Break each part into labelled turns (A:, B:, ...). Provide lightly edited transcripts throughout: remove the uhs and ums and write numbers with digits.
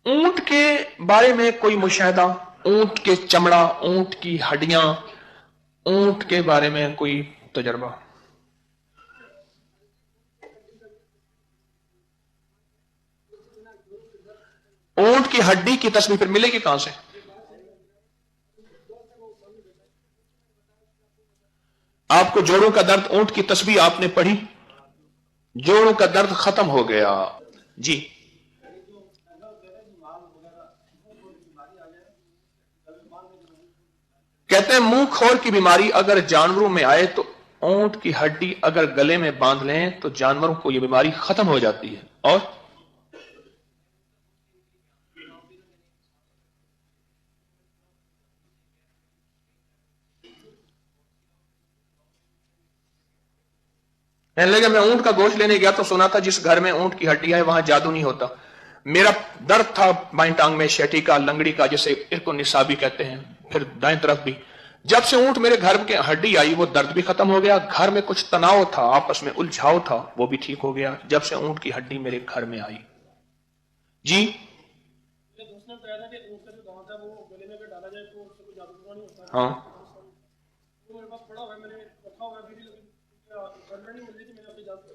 A: ऊंट के बारे में कोई मुशाहिदा, ऊंट के चमड़ा, ऊंट की हड्डियां, ऊंट के बारे में कोई तजर्बा? ऊंट की हड्डी की तस्वीर फिर मिलेगी कहां से? आपको जोड़ों का दर्द, ऊंट की तस्वीर आपने पढ़ी, जोड़ों का दर्द खत्म हो गया। जी, कहते हैं मुंह खोर की बीमारी अगर जानवरों में आए तो ऊंट की हड्डी अगर गले में बांध लें तो जानवरों को यह बीमारी खत्म हो जाती है। और कहने लगे मैं ऊंट का गोश्त लेने गया तो सुना था जिस घर में ऊंट की हड्डी है वहां जादू नहीं होता। मेरा दर्द था बाएं टांग में, शेटी का, लंगड़ी का, जैसे इनको निसाबी कहते हैं, फिर दाएं तरफ भी। जब से ऊंट मेरे घर के हड्डी आई वो दर्द भी खत्म हो गया, घर में कुछ तनाव था, आपस में उलझाव था, वो भी ठीक हो गया जब से ऊंट की हड्डी मेरे घर में आई। जी, हाँ,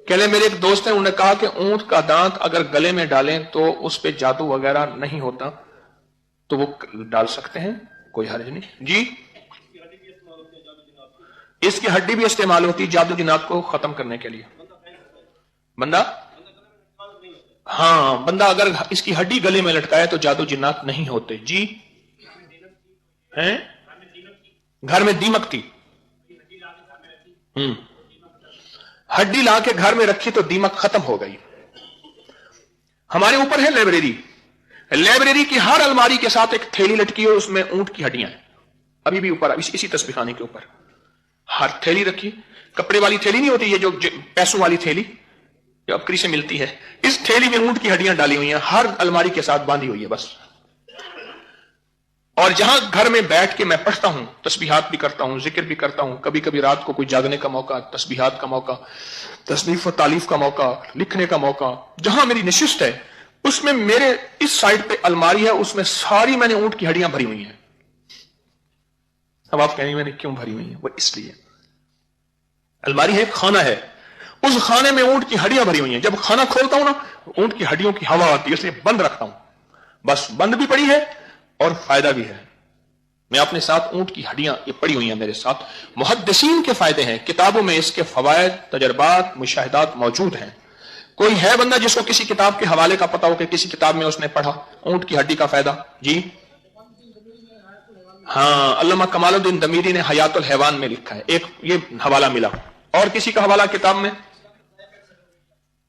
A: कहले मेरे एक दोस्त हैं, उन्होंने कहा कि ऊंट का दांत अगर गले में डालें तो उस पे जादू वगैरह नहीं होता, तो वो डाल सकते हैं, कोई हर्ज नहीं। जी, इसकी हड्डी भी इस्तेमाल होती है जादू जिन्नात को खत्म करने के लिए। बंदा, हाँ, बंदा अगर इसकी हड्डी गले में लटकाए तो जादू जिन्नात नहीं होते। जी, हैं, घर में दीमक थी, हड्डी ला के घर में रखी तो दीमक खत्म हो गई। हमारे ऊपर है लाइब्रेरी, लाइब्रेरी की हर अलमारी के साथ एक थैली लटकी है, उसमें ऊंट की हड्डियां हैं, अभी भी ऊपर इसी तस्बीखाने के ऊपर हर थैली रखी। कपड़े वाली थैली नहीं होती, ये जो पैसों वाली थैली जो अबकरी से मिलती है, इस थैली में ऊंट की हड्डियां डाली हुई हैं, हर अलमारी के साथ बांधी हुई है बस। और जहां घर में बैठ के मैं पढ़ता हूं, तस्बीहात भी करता हूं, जिक्र भी करता हूं, कभी कभी रात को कोई जागने का मौका, तस्बीहात का मौका, तसनीफ और तालीफ का मौका, लिखने का मौका, जहां मेरी नशिस्त है उसमें मेरे इस साइड पे अलमारी है, उसमें सारी मैंने ऊंट की हड्डियां भरी हुई हैं। अब आप कहेंगे मैंने क्यों भरी हुई है? वो इसलिए अलमारी है, खाना है, उस खाने में ऊंट की हड्डियां भरी हुई हैं। जब खाना खोलता हूं ना, ऊंट की हड्डियों की हवा आती है, इसलिए बंद रखता हूं, बस बंद भी पड़ी है और फायदा भी है। मैं अपने साथ ऊंट की हड्डियां ये पड़ी हुई हैं मेरे साथ। मुहद्दिसीन के फायदे हैं, किताबों में इसके फवायद, तजर्बात, मुशाहिदात मौजूद हैं। कोई है बंदा जिसको किसी किताब के हवाले का पता हो कि किसी किताब में उसने पढ़ा ऊंट की हड्डी का फायदा? जी, हाँ, अल्लामा कमालुद्दीन दमीरी ने हयातुल हैवान में लिखा है, एक ये हवाला मिला। और किसी का हवाला किताब में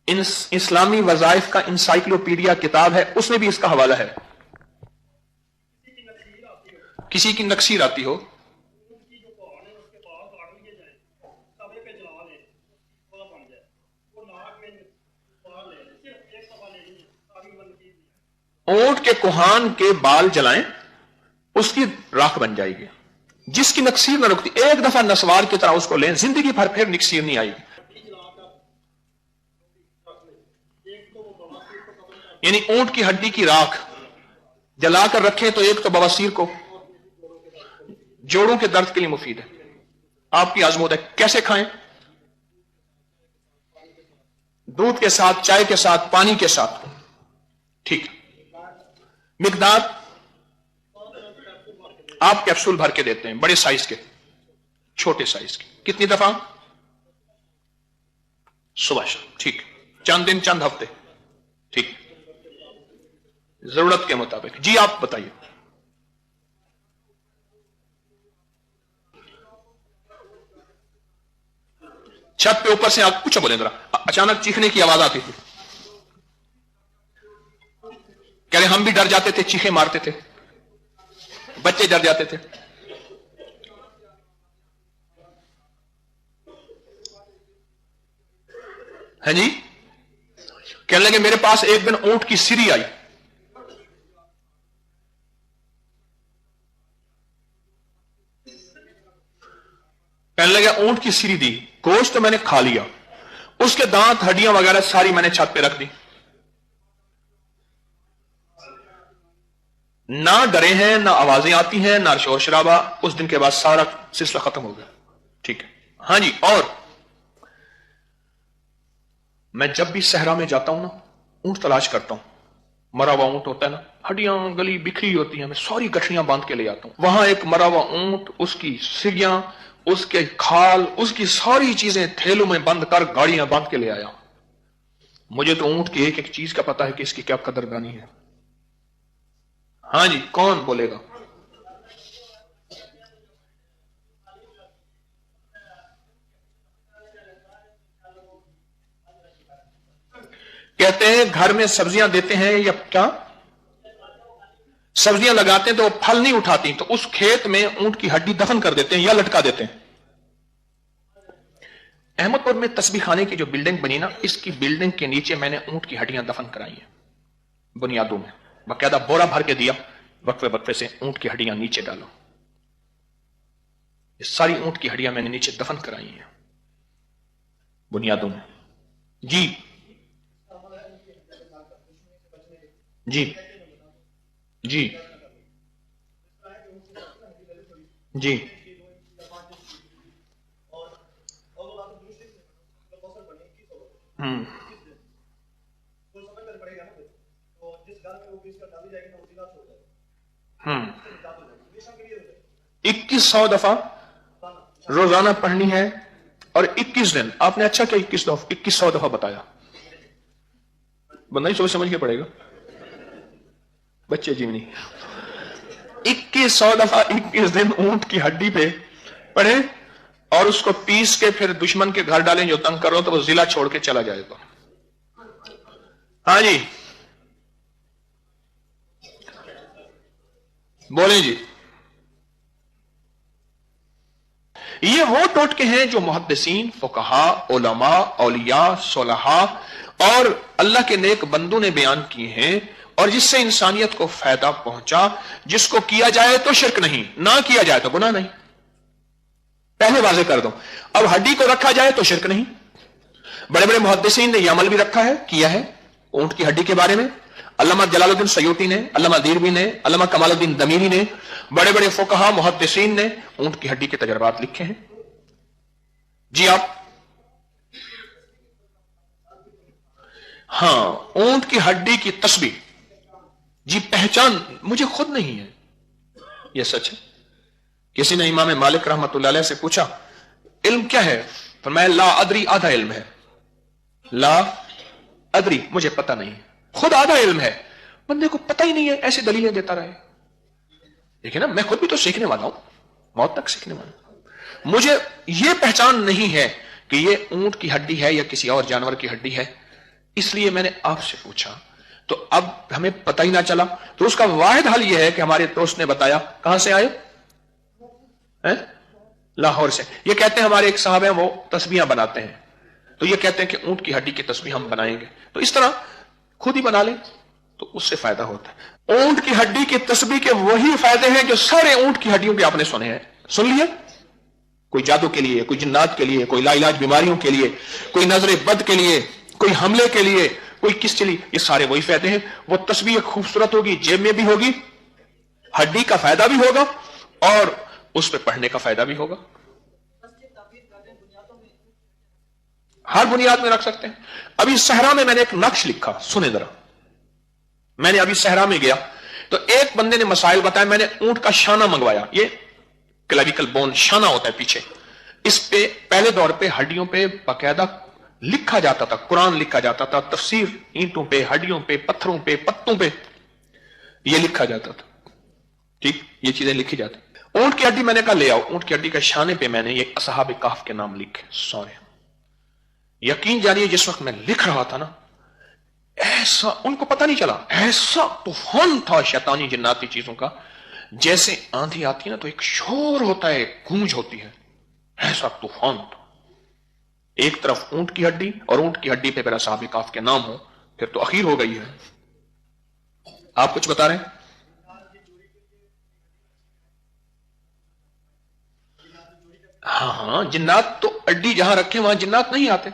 A: इस्लामी वज़ाइफ का इंसाइक्लोपीडिया किताब है, उसमें भी इसका हवाला है। किसी की नक्सीर आती हो, ऊंट के कुहान के बाल जलाएं, उसकी राख बन जाएगी। जिसकी नक्सीर न रुकती, एक दफा नसवार की तरह उसको लें, जिंदगी भर फिर नक्सीर नहीं आएगी। यानी ऊंट की हड्डी की राख जलाकर रखें तो एक तो बवासीर को, जोड़ों के दर्द के लिए मुफीद है। आपकी आजमूद है, कैसे खाएं? दूध के साथ, चाय के साथ, पानी के साथ, ठीक। मिकदार आप कैप्सूल भर के देते हैं, बड़े साइज के, छोटे साइज के, कितनी दफा? सुबह शाम, ठीक। चंद दिन, चंद हफ्ते, ठीक, जरूरत के मुताबिक। जी, आप बताइए। छत पे ऊपर से आप कुछ बोले जरा, अचानक चीखने की आवाज आती थी, कह रहे हम भी डर जाते थे, चीखे मारते थे, बच्चे डर जाते थे। है जी, कहने लगे मेरे पास एक दिन ऊंट की सिरी आई, कहने लगे ऊंट की सिरी दी, गोश्त तो मैंने खा लिया, उसके दांत, हड्डियां वगैरह सारी मैंने छत पे रख दी। ना डरे हैं, ना आवाजें आती हैं, ना शोर शराबा। उस दिन के बाद सारा सिलसिला खत्म हो गया। ठीक है, हाँ जी। और मैं जब भी सहरा में जाता हूं ना, ऊंट तलाश करता हूं, मरा हुआ ऊंट होता है ना, हड्डियां गली बिखरी होती हैं, मैं सारी गठरियां बांध के ले आता हूं। वहां एक मरा हुआ ऊंट, उसकी सिरियां, उसके खाल, उसकी सारी चीजें थैलों में बंद कर गाड़ियां बांध के ले आया। मुझे तो ऊंट की एक एक चीज का पता है कि इसकी क्या कदरदानी है। हाँ जी, कौन बोलेगा? कहते हैं घर में सब्जियां देते हैं या क्या, सब्जियां लगाते हैं तो फल नहीं उठाती, तो उस खेत में ऊंट की हड्डी दफन कर देते हैं या लटका देते हैं। अहमदपुर में तस्बीह खाने की जो बिल्डिंग बनी ना, इसकी बिल्डिंग के नीचे मैंने ऊंट की हड्डियां दफन कराई हैं, बुनियादों में बाकायदा बोरा भर के दिया, वक्फे वक्फे से ऊंट की हड्डियां नीचे डालो। ये सारी ऊंट की हड्डियां मैंने नीचे दफन कराई हैं बुनियादों में। जी जी जी जी। हम्म 2100 दफा रोजाना पढ़नी है और 21 दिन। आपने अच्छा क्या 2100 दफा बताया, बंदा ही सोच समझ के पड़ेगा, बच्चे जीवनी। 2100 दफा 21 दिन ऊंट की हड्डी पे पढ़े और उसको पीस के फिर दुश्मन के घर डालें जो तंग करो, तो वो जिला छोड़ के चला जाएगा। हाँ जी बोले जी। ये वो टोटके हैं जो मुहद्दिसीन, फुकहा, उलमा, औलिया, सोलहा और अल्लाह के नेक बंदों ने बयान किए हैं, और जिससे इंसानियत को फायदा पहुंचा। जिसको किया जाए तो शिरक नहीं, ना किया जाए तो गुनाह नहीं। पहले वाज़ेह कर दो। अब हड्डी को रखा जाए तो शिरक नहीं। बड़े बड़े मुहद्दिसीन ने यह अमल भी रखा है, किया है ऊंट की हड्डी के बारे में। अल्लामा जलालुद्दीन सयूती ने, अल्लामा दीरवी ने, अल्लामा कमालुद्दीन दमीरी ने, बड़े बड़े फुकहा मुहद्दिसीन ने ऊंट की हड्डी के तजर्बात लिखे हैं। जी आप, हाँ, ऊंट की हड्डी की तस्बीह जी पहचान मुझे खुद नहीं है, यह सच है। किसी ने इमाम मालिक रहमतुल्लाह अलैह से पूछा इल्म क्या है, फरमाया ला अदरी, आधा इल्म है। ला अदरी, मुझे पता नहीं है, खुद आधा इल्म है। बंदे को पता ही नहीं है, ऐसी दलीलें देता रहे। देखिए ना, मैं खुद भी तो सीखने वाला हूं, मौत तक सीखने वाला। मुझे यह पहचान नहीं है कि यह ऊंट की हड्डी है या किसी और जानवर की हड्डी है, इसलिए मैंने आपसे पूछा। तो अब हमें पता ही ना चला, तो उसका वाहिद हल यह है कि हमारे दोस्त ने बताया। कहां से आए हैं? लाहौर से। ये कहते हैं हमारे एक साहब हैं, वो तस्बीहां बनाते हैं, तो ये कहते हैं कि ऊंट की हड्डी की तस्बीह हम बनाएंगे। तो इस तरह खुद ही बना लें तो उससे फायदा होता है। ऊंट की हड्डी की तस्बीह के वही फायदे हैं जो सारे ऊंट की हड्डियों के आपने सुने हैं, सुन लिया। कोई जादू के लिए, कोई जिन्नात के लिए, कोई लाइलाज बीमारियों के लिए, कोई नजर बद के लिए, कोई हमले के लिए, कोई किस के लिए, ये सारे वही फायदे हैं। वो तस्बीह खूबसूरत होगी, जेब में भी होगी, हड्डी का फायदा भी होगा और उस पर पढ़ने का फायदा भी होगा। हर बुनियाद में रख सकते हैं। अभी सहरा में मैंने एक नक्श लिखा, सुने जरा। मैंने अभी सहरा में गया तो एक बंदे ने मसाइल बताया। मैंने ऊंट का शाना मंगवाया, ये क्लेविकल बोन शाना होता है पीछे। इस पे पहले दौर पे हड्डियों पे बाकायदा लिखा जाता था, कुरान लिखा जाता था, तफसीर ईंटों पे, हड्डियों पे, पत्थरों पे, पत्तों पे ये लिखा जाता था। ठीक, ये चीजें लिखी जाती। ऊंट की हड्डी मैंने कहा ले आओ। ऊंट की हड्डी के शाने पे मैंने ये असहाब काफ के नाम लिखे। सॉरी, यकीन जानिए जिस वक्त मैं लिख रहा था ना, ऐसा उनको पता नहीं चला, ऐसा तूफान था शैतानी जिन्नाती चीजों का। जैसे आंधी आती है ना तो एक शोर होता है, गूंज होती है, ऐसा तूफान था। एक तरफ ऊंट की हड्डी और ऊंट की हड्डी पे मेरा साहब काफ के नाम हो, फिर तो अखीर हो गई है। आप कुछ बता रहे हैं? हाँ हाँ, जिन्नात तो अड्डी जहां रखे वहां जिन्नात नहीं आते।